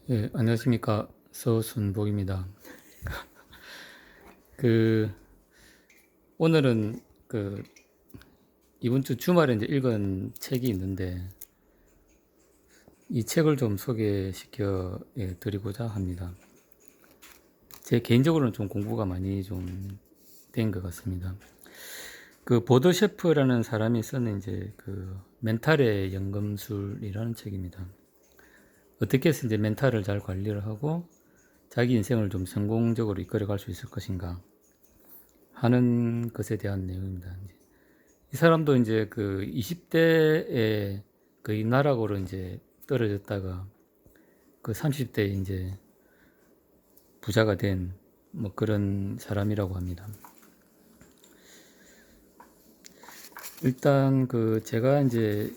예, 안녕하십니까. 서순복입니다. 그, 오늘은 이번 주 주말에 이제 읽은 책이 있는데, 이 책을 좀 소개시켜 드리고자 합니다. 제 개인적으로는 좀 공부가 많이 좀 된 것 같습니다. 보더 셰프라는 사람이 쓴 이제 멘탈의 연금술이라는 책입니다. 어떻게 해서 이제 멘탈을 잘 관리를 하고 자기 인생을 좀 성공적으로 이끌어 갈 수 있을 것인가 하는 것에 대한 내용입니다. 이 사람도 이제 20대에 거의 나락으로 이제 떨어졌다가 30대에 이제 부자가 된 뭐 그런 사람이라고 합니다. 일단 제가 이제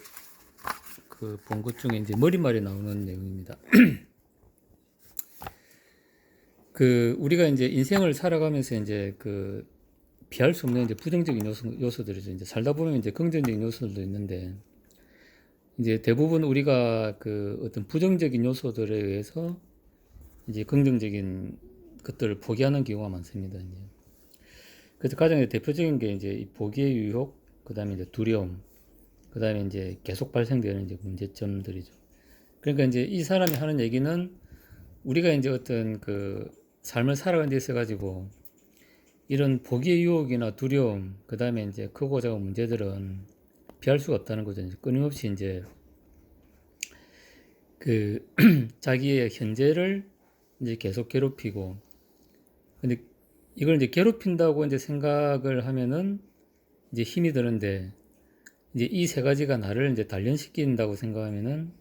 본 것 중에 이제 머릿말에 나오는 내용입니다. 우리가 이제 인생을 살아가면서 이제 피할 수 없는 이제 부정적인 요소들이죠. 이제 살다 보면 이제 긍정적인 요소들도 있는데, 이제 대부분 우리가 어떤 부정적인 요소들에 의해서 이제 긍정적인 것들을 포기하는 경우가 많습니다. 이제. 그래서 가장 대표적인 게 이제 이 포기의 유혹, 그 다음에 이제 두려움, 그 다음에 이제 계속 발생되는 이제 문제점들이죠. 그러니까 이제 이 사람이 하는 얘기는 우리가 이제 어떤 삶을 살아가는 데 있어 가지고 이런 포기의 유혹이나 두려움, 그 다음에 이제 크고 작은 문제들은 피할 수가 없다는 거죠. 이제 끊임없이 이제 자기의 현재를 이제 계속 괴롭히고, 근데 이걸 이제 괴롭힌다고 이제 생각을 하면은 이제 힘이 드는데, 이제 이 세 가지가 나를 이제 단련시킨다고 생각하면은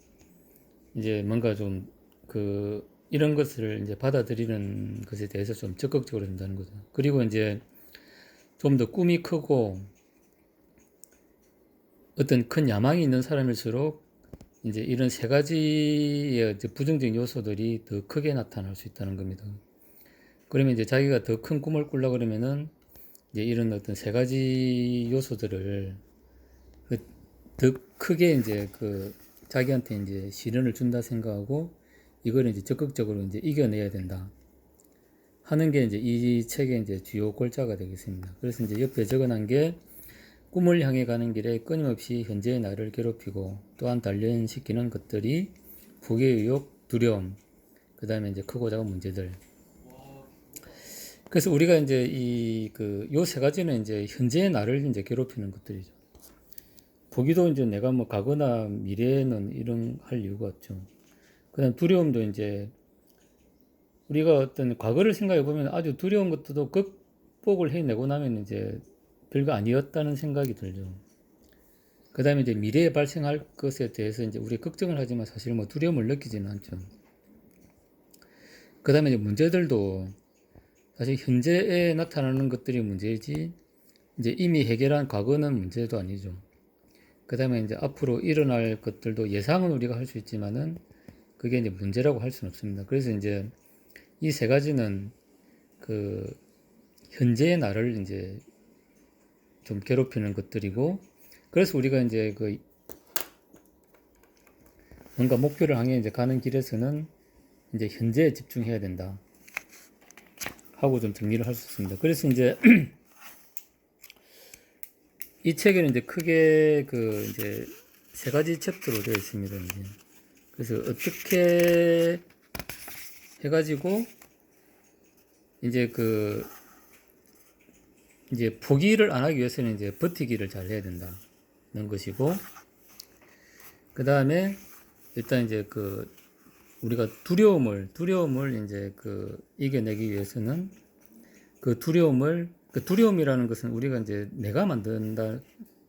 이제 뭔가 좀 이런 것을 이제 받아들이는 것에 대해서 좀 적극적으로 된다는 거죠. 그리고 이제 좀 더 꿈이 크고 어떤 큰 야망이 있는 사람일수록 이제 이런 세 가지의 이제 부정적인 요소들이 더 크게 나타날 수 있다는 겁니다. 그러면 이제 자기가 더 큰 꿈을 꾸려고 그러면은 이제 이런 어떤 세 가지 요소들을 더 크게 이제 자기한테 이제 시련을 준다 생각하고 이걸 이제 적극적으로 이제 이겨내야 된다 하는 게 이제 이 책의 이제 주요 골자가 되겠습니다. 그래서 이제 옆에 적어놓은 게 꿈을 향해 가는 길에 끊임없이 현재의 나를 괴롭히고 또한 단련시키는 것들이 포기의 유혹, 두려움, 그 다음에 이제 크고 작은 문제들. 그래서 우리가 이제 요 세 가지는 이제 현재의 나를 이제 괴롭히는 것들이죠. 포기도 이제 내가 뭐 가거나 미래에는 이런 할 이유가 없죠. 그 다음 두려움도 이제 우리가 어떤 과거를 생각해 보면 아주 두려운 것도 극복을 해내고 나면 이제 별거 아니었다는 생각이 들죠. 그 다음에 이제 미래에 발생할 것에 대해서 이제 우리 걱정을 하지만 사실 뭐 두려움을 느끼지는 않죠. 그 다음에 이제 문제들도 사실 현재에 나타나는 것들이 문제이지 이제 이미 해결한 과거는 문제도 아니죠. 그 다음에 이제 앞으로 일어날 것들도 예상은 우리가 할 수 있지만은 그게 이제 문제라고 할 수는 없습니다. 그래서 이제 이 세 가지는 현재의 나를 이제 좀 괴롭히는 것들이고, 그래서 우리가 이제 뭔가 목표를 향해 이제 가는 길에서는 이제 현재에 집중해야 된다 하고 좀 정리를 할 수 있습니다. 그래서 이제 이 책에는 이제 크게 이제 세 가지 챕터로 되어 있습니다. 이제. 그래서 어떻게 해가지고 이제 이제 포기를 안 하기 위해서는 이제 버티기를 잘 해야 된다는 것이고, 그 다음에 일단 이제 우리가 두려움을 이제 이겨내기 위해서는 두려움이라는 것은 우리가 이제 내가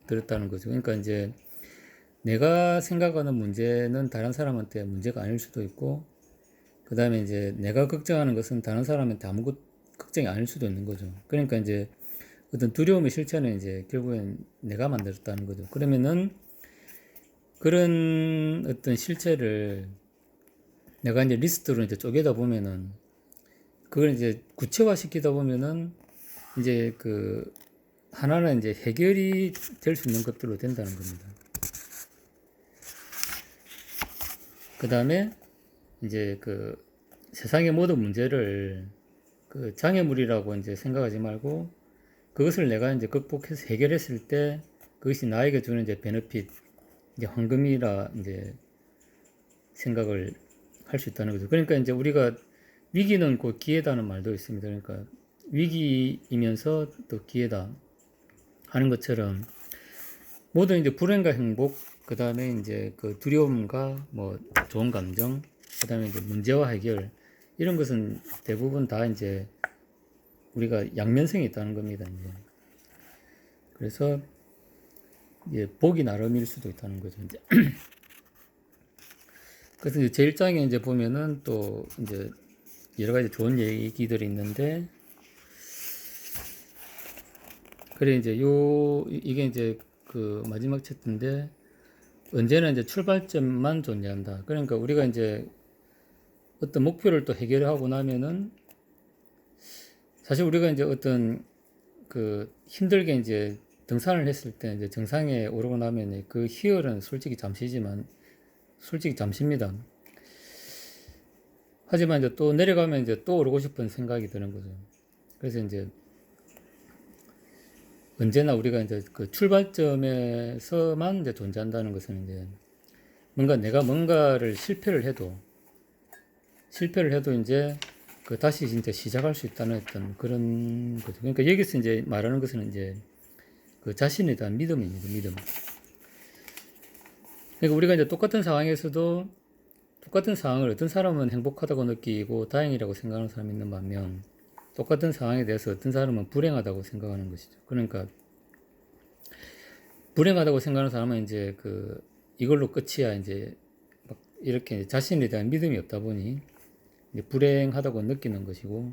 들었다는 거죠. 그러니까 이제 내가 생각하는 문제는 다른 사람한테 문제가 아닐 수도 있고, 그 다음에 이제 내가 걱정하는 것은 다른 사람한테 아무것도 걱정이 아닐 수도 있는 거죠. 그러니까 이제 어떤 두려움의 실체는 이제 결국엔 내가 만들었다는 거죠. 그러면은 그런 어떤 실체를 내가 이제 리스트로 이제 쪼개다 보면은 그걸 이제 구체화 시키다 보면은 이제 하나는 이제 해결이 될 수 있는 것들로 된다는 겁니다. 그 다음에 이제 그 세상의 모든 문제를 그 장애물이라고 이제 생각하지 말고 그것을 내가 이제 극복해서 해결했을 때 그것이 나에게 주는 이제 베너핏, 이제 황금이라 이제 생각을 할 수 있다는 거죠. 그러니까 이제 우리가 위기는 곧 기회다는 말도 있습니다. 그러니까 위기이면서 또 기회다 하는 것처럼 모든 이제 불행과 행복, 그 다음에 이제 그 두려움과 뭐 좋은 감정, 그 다음에 이제 문제와 해결, 이런 것은 대부분 다 이제 우리가 양면성이 있다는 겁니다. 이제. 그래서 이제 복이 나름일 수도 있다는 거죠. 이제. 그래서 이제 제1장에 이제 보면은 또 이제 여러 가지 좋은 얘기들이 있는데, 그래 이제 이게 이제 그 마지막 챕터인데, 언제나 이제 출발점만 존재한다. 그러니까 우리가 이제 어떤 목표를 또 해결하고 나면은 사실 우리가 이제 어떤 그 힘들게 이제 등산을 했을 때 이제 정상에 오르고 나면 그 희열은 솔직히 잠시입니다. 하지만 이제 또 내려가면 이제 또 오르고 싶은 생각이 드는 거죠. 그래서 이제 언제나 우리가 이제 그 출발점에서만 이제 존재한다는 것은 이제 내가 뭔가를 실패를 해도 이제 그 다시 진짜 시작할 수 있다는 어떤 그런 거죠. 그러니까 여기서 이제 말하는 것은 이제 그 자신에 대한 믿음입니다. 믿음. 그러니까 우리가 이제 똑같은 상황에서도 똑같은 상황을 어떤 사람은 행복하다고 느끼고 다행이라고 생각하는 사람이 있는 반면 똑같은 상황에 대해서 어떤 사람은 불행하다고 생각하는 것이죠. 그러니까 불행하다고 생각하는 사람은 이제 그 이걸로 끝이야 이제 막 이렇게 자신에 대한 믿음이 없다 보니 이제 불행하다고 느끼는 것이고,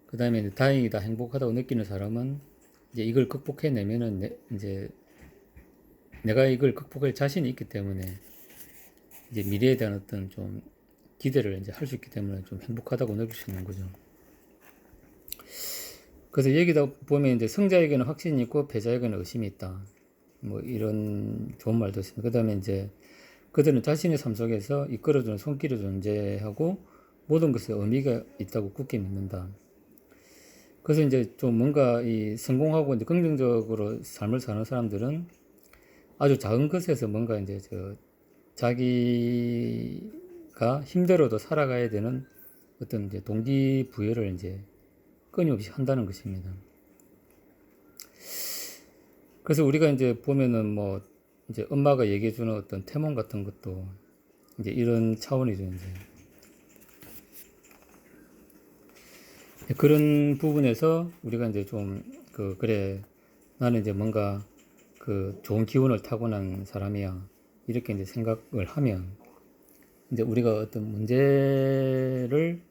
그 다음에 다행이다, 행복하다고 느끼는 사람은 이제 이걸 극복해내면은 이제 내가 이걸 극복할 자신이 있기 때문에 이제 미래에 대한 어떤 좀 기대를 이제 할 수 있기 때문에 좀 행복하다고 느낄 수 있는 거죠. 그래서 여기다 보면 이제 성자에게는 확신이 있고 패자에게는 의심이 있다. 뭐 이런 좋은 말도 있습니다. 그 다음에 이제 그들은 자신의 삶 속에서 이끌어주는 손길이 존재하고 모든 것에 의미가 있다고 굳게 믿는다. 그래서 이제 좀 뭔가 이 성공하고 이제 긍정적으로 삶을 사는 사람들은 아주 작은 것에서 뭔가 이제 자기가 힘들어도 살아가야 되는 어떤 이제 동기부여를 이제 끊임없이 한다는 것입니다. 그래서 우리가 이제 보면은 뭐 이제 엄마가 얘기해주는 어떤 태몽 같은 것도 이제 이런 차원이죠. 이제 그런 부분에서 우리가 이제 좀 그래 나는 이제 뭔가 그 좋은 기운을 타고난 사람이야 이렇게 이제 생각을 하면 이제 우리가 어떤 문제를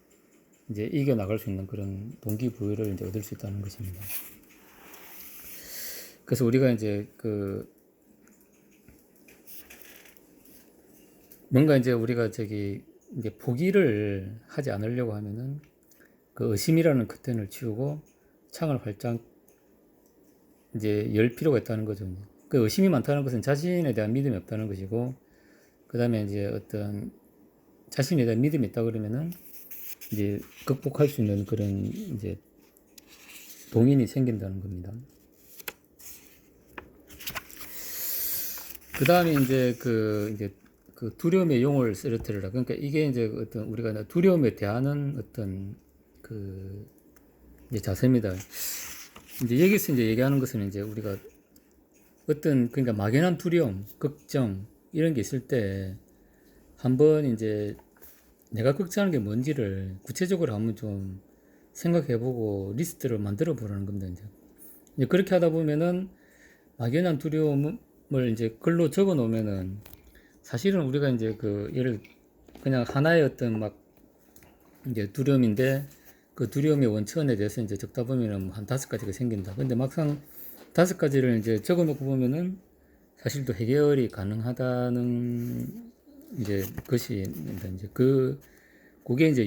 이제 이겨 나갈 수 있는 그런 동기부여를 이제 얻을 수 있다는 것입니다. 그래서 우리가 이제 뭔가 이제 우리가 이제 포기를 하지 않으려고 하면은 그 의심이라는 커튼을 치우고 창을 활짝 이제 열 필요가 있다는 거죠. 그 의심이 많다는 것은 자신에 대한 믿음이 없다는 것이고, 그 다음에 이제 어떤 자신에 대한 믿음이 있다 그러면은 이제 극복할 수 있는 그런 이제 동인이 생긴다는 겁니다. 그 다음에 이제 그 두려움의 용을 쓰러뜨리라. 그러니까 이게 이제 어떤 우리가 두려움에 대하는 어떤 이제 자세입니다. 이제 여기서 이제 얘기하는 것은 이제 우리가 어떤 그러니까 막연한 두려움, 걱정 이런 게 있을 때 한번 이제 내가 걱정하는 게 뭔지를 구체적으로 한번 좀 생각해보고 리스트를 만들어 보라는 겁니다. 이제 그렇게 하다 보면은 막연한 두려움을 이제 글로 적어 놓으면은 사실은 우리가 이제 그냥 하나의 어떤 막 이제 두려움인데 그 두려움의 원천에 대해서 이제 적다 보면은 한 5가지가 생긴다. 근데 막상 5가지를 이제 적어 놓고 보면은 사실 또 해결이 가능하다는 이제 것이 이제 그게 이제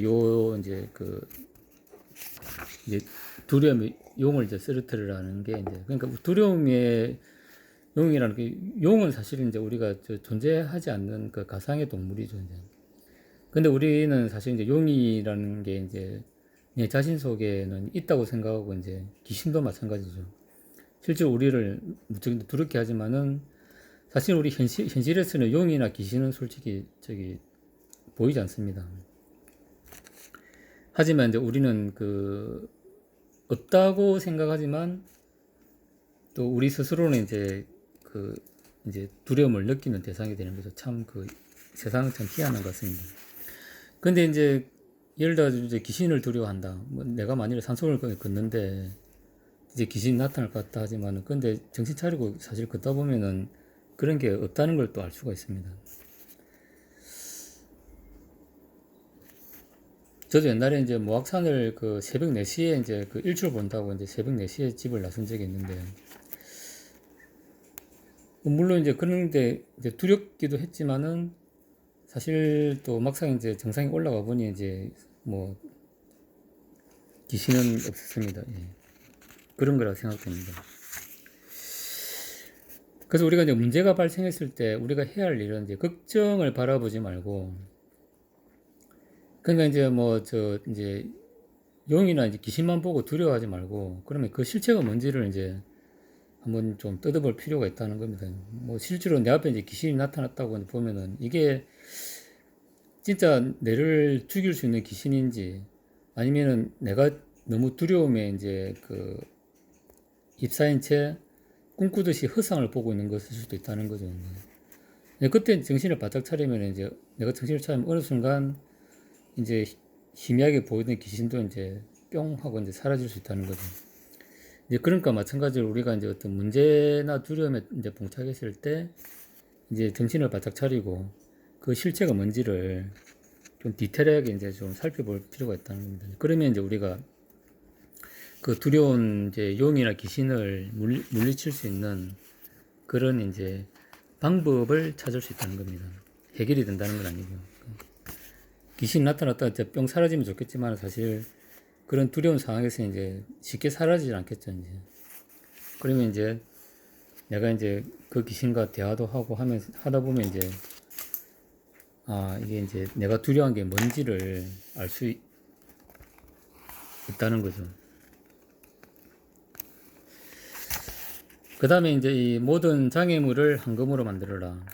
이제 두려움의 용을 이제 쓰러뜨리라는 게 이제 그러니까 두려움의 용이라는 게 용은 사실은 이제 우리가 존재하지 않는 그 가상의 동물이죠. 이제. 근데 우리는 사실 이제 용이라는 게 이제 내 자신 속에는 있다고 생각하고 이제 귀신도 마찬가지죠. 실제로 우리를 무척 두렵게 하지만은 사실 우리 현실에서는 용이나 귀신은 솔직히 보이지 않습니다. 하지만 이제 우리는 없다고 생각하지만 또 우리 스스로는 이제 두려움을 느끼는 대상이 되는 거죠. 참 세상은 참 희한한 것 같습니다. 근데 이제 예를 들어 이제 귀신을 두려워한다. 뭐 내가 만일에 산속을 걷는데 이제 귀신이 나타날 것 같다 하지만은 근데 정신 차리고 사실 걷다 보면은 그런 게 없다는 걸 또 알 수가 있습니다. 저도 옛날에 이제 모악산을 새벽 4시에 이제 일출 본다고 이제 새벽 4시에 집을 나선 적이 있는데, 물론 이제 그런데 이제 두렵기도 했지만은 사실 또 막상 이제 정상에 올라가 보니 이제 뭐 귀신은 없었습니다. 예. 그런 거라고 생각됩니다. 그래서 우리가 이제 문제가 발생했을 때 우리가 해야 할 일은 이제 걱정을 바라보지 말고, 그러니까 이제 용이나 이제 귀신만 보고 두려워하지 말고, 그러면 그 실체가 뭔지를 이제 한번 좀 뜯어볼 필요가 있다는 겁니다. 뭐 실제로 내 앞에 이제 귀신이 나타났다고 보면은 이게 진짜 내를 죽일 수 있는 귀신인지 아니면은 내가 너무 두려움에 이제 ip사인 채 꿈꾸듯이 허상을 보고 있는 것일 수도 있다는 거죠. 그때 정신을 바짝 차리면 이제 내가 정신을 차리면 어느 순간 이제 희미하게 보이던 귀신도 이제 뿅 하고 이제 사라질 수 있다는 거죠. 이제 그러니까 마찬가지로 우리가 이제 어떤 문제나 두려움에 이제 봉착했을 때 이제 정신을 바짝 차리고 그 실체가 뭔지를 좀 디테일하게 이제 좀 살펴볼 필요가 있다는 겁니다. 그러면 이제 우리가 그 두려운 이제 용이나 귀신을 물리칠 수 있는 그런 이제 방법을 찾을 수 있다는 겁니다. 해결이 된다는 건 아니고요. 귀신 나타났다 이제 뿅 사라지면 좋겠지만 사실 그런 두려운 상황에서 이제 쉽게 사라지지 않겠죠. 이제 그러면 이제 내가 이제 그 귀신과 대화도 하고 하다 보면 이제 이게 이제 내가 두려운 게 뭔지를 알 수 있다는 거죠. 그 다음에 이제 이 모든 장애물을 황금으로 만들어라.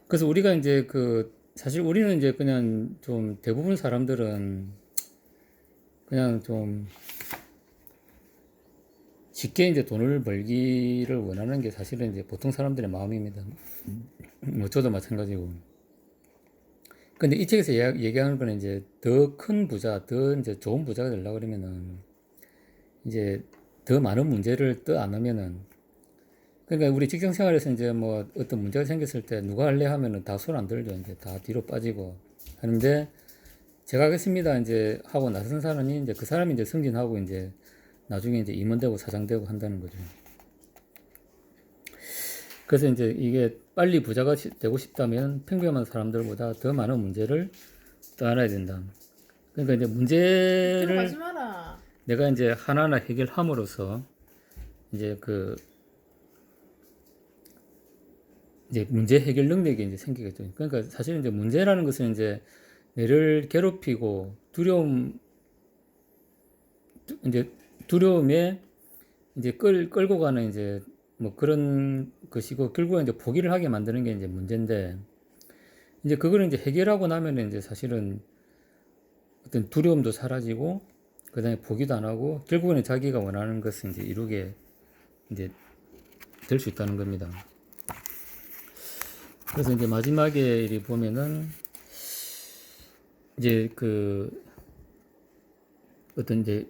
그래서 우리가 이제 사실 우리는 이제 그냥 좀 대부분 사람들은 그냥 좀 쉽게 이제 돈을 벌기를 원하는 게 사실은 이제 보통 사람들의 마음입니다. 뭐 저도 마찬가지고. 근데 이 책에서 얘기하는 거는 이제 더 큰 부자, 더 이제 좋은 부자가 되려고 그러면은 이제 더 많은 문제를 떠안으면은, 그러니까 우리 직장 생활에서 이제 뭐 어떤 문제가 생겼을 때 누가 할래 하면은 다 손 안 들죠. 이제 다 뒤로 빠지고 하는데, 제가 하겠습니다 이제 하고 나선 사람이 이제 그 사람이 이제 승진하고 이제 나중에 이제 임원되고 사장되고 한다는 거죠. 그래서 이제 이게 빨리 부자가 되고 싶다면 평범한 사람들보다 더 많은 문제를 떠안아야 된다. 그러니까 이제 문제를 내가 이제 하나하나 해결함으로써 이제 이제 문제 해결 능력이 이제 생기겠죠. 그러니까 사실 이제 문제라는 것은 이제 내를 괴롭히고 이제 두려움에 이제 끌고 가는 이제 뭐 그런 것이고, 결국은 이제 포기를 하게 만드는 게 이제 문제인데, 이제 그거를 이제 해결하고 나면은 이제 사실은 어떤 두려움도 사라지고, 그 다음에 포기도 안 하고, 결국에는 자기가 원하는 것을 이제 이루게 이제 될 수 있다는 겁니다. 그래서 이제 마지막에 이 보면은 이제 어떤 이제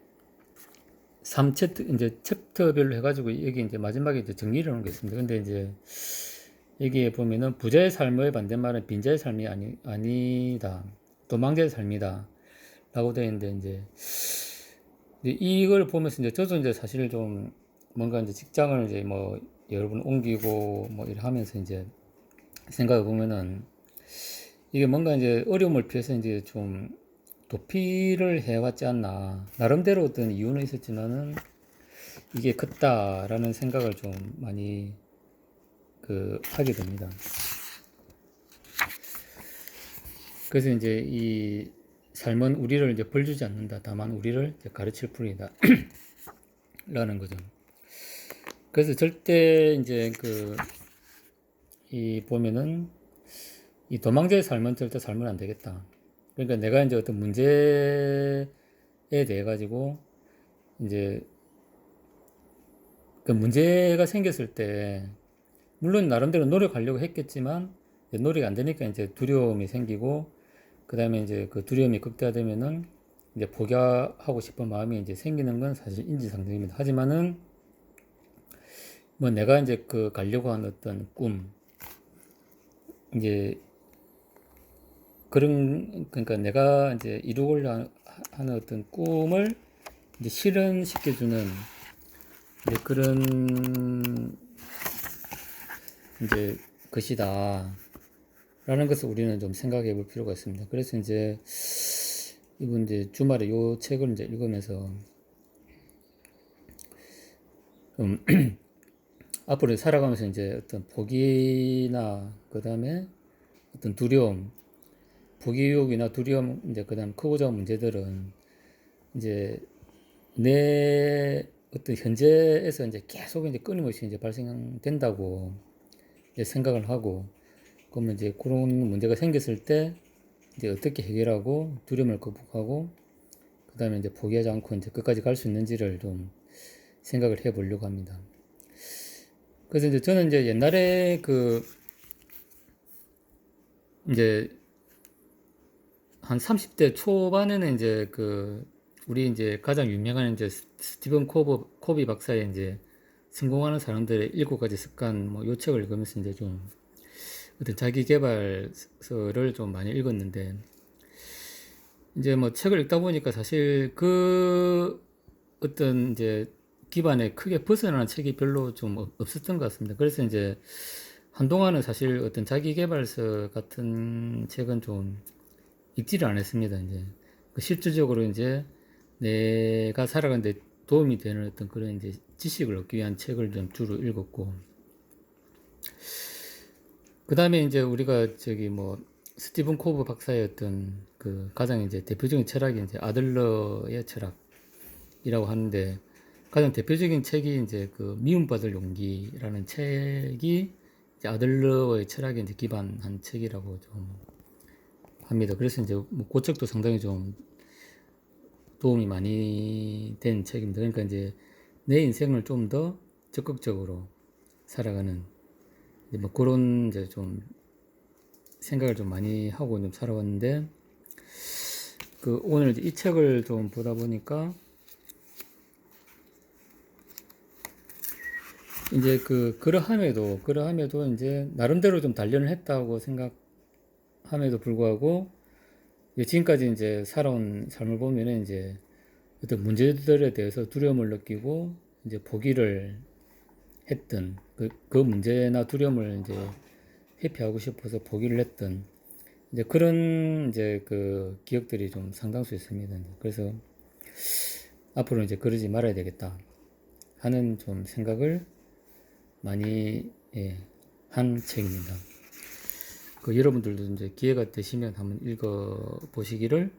3챕터, 이제 챕터별로 해가지고 여기 이제 마지막에 이제 정리를 하는 게 있습니다. 근데 이제 여기에 보면은 부자의 삶의 반대말은 빈자의 삶이 아니다. 도망자의 삶이다. 라고 되어 있는데, 이제 이걸 보면서 이제 저도 이제 사실 좀 뭔가 이제 직장을 이제 뭐 여러 번 옮기고 뭐 이렇게 하면서 이제 생각해 보면은 이게 뭔가 이제 어려움을 피해서 이제 좀 도피를 해왔지 않나. 나름대로 어떤 이유는 있었지만은 이게 컸다라는 생각을 좀 많이 하게 됩니다. 그래서 이제 이 삶은 우리를 이제 벌주지 않는다. 다만 우리를 이제 가르칠 뿐이다. 라는 거죠. 그래서 절대 이제 이 보면은 이 도망자의 삶은 절대 살면 안 되겠다. 그러니까 내가 이제 어떤 문제에 대해 가지고 이제 그 문제가 생겼을 때 물론 나름대로 노력하려고 했겠지만 노력이 안 되니까 이제 두려움이 생기고 그 다음에 이제 그 두려움이 극대화되면은 이제 포기하고 싶은 마음이 이제 생기는 건 사실 인지상정입니다. 하지만은 뭐 내가 이제 가려고 하는 어떤 꿈 이제 그러니까 내가 이제 이루고자 하는 어떤 꿈을 이제 실현시켜주는 이제 그런 이제 것이다. 라는 것을 우리는 좀 생각해 볼 필요가 있습니다. 그래서 이제 이번 이제 주말에 요 책을 이제 읽으면서 좀 앞으로 살아가면서 이제 어떤 포기나 그 다음에 어떤 두려움, 포기 유혹이나 두려움, 이제 그 다음 크고자 하는 문제들은 이제 내 어떤 현재에서 이제 계속 이제 끊임없이 이제 발생된다고 이제 생각을 하고, 그러면 이제 그런 문제가 생겼을 때 이제 어떻게 해결하고 두려움을 극복하고 그 다음에 이제 포기하지 않고 이제 끝까지 갈 수 있는지를 좀 생각을 해 보려고 합니다. 그래서 이제 저는 이제 옛날에 이제 한 30대 초반에는 이제 우리 이제 가장 유명한 이제 스티븐 코비 박사의 이제 성공하는 사람들의 7가지 습관 뭐 요 책을 읽으면서 이제 좀 어떤 자기 개발서를 좀 많이 읽었는데 이제 뭐 책을 읽다 보니까 사실 어떤 이제 기반에 크게 벗어나는 책이 별로 좀 없었던 것 같습니다. 그래서 이제 한동안은 사실 어떤 자기 개발서 같은 책은 좀 읽지를 않았습니다. 이제 실질적으로 이제 내가 살아가는 데 도움이 되는 어떤 그런 이제 지식을 얻기 위한 책을 좀 주로 읽었고, 그 다음에 이제 우리가 뭐 스티븐 코브 박사의 어떤 가장 이제 대표적인 철학이 이제 아들러의 철학이라고 하는데, 가장 대표적인 책이 이제 미움받을 용기라는 책이 이제 아들러의 철학에 이제 기반한 책이라고 좀 합니다. 그래서 이제 그 책도 상당히 좀 도움이 많이 된 책입니다. 그러니까 이제 내 인생을 좀 더 적극적으로 살아가는 이제 뭐 그런 이제 좀 생각을 좀 많이 하고 좀 살아왔는데, 오늘 이 책을 좀 보다 보니까 이제 그러함에도 이제 나름대로 좀 단련을 했다고 생각함에도 불구하고 지금까지 이제 살아온 삶을 보면은 이제 어떤 문제들에 대해서 두려움을 느끼고 이제 포기를 했던 그 문제나 두려움을 이제 회피하고 싶어서 포기를 했던 이제 그런 이제 기억들이 좀 상당수 있습니다. 그래서 앞으로 이제 그러지 말아야 되겠다 하는 좀 생각을 많이 한 책입니다. 여러분들도 이제 기회가 되시면 한번 읽어 보시기를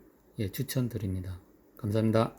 추천드립니다. 감사합니다.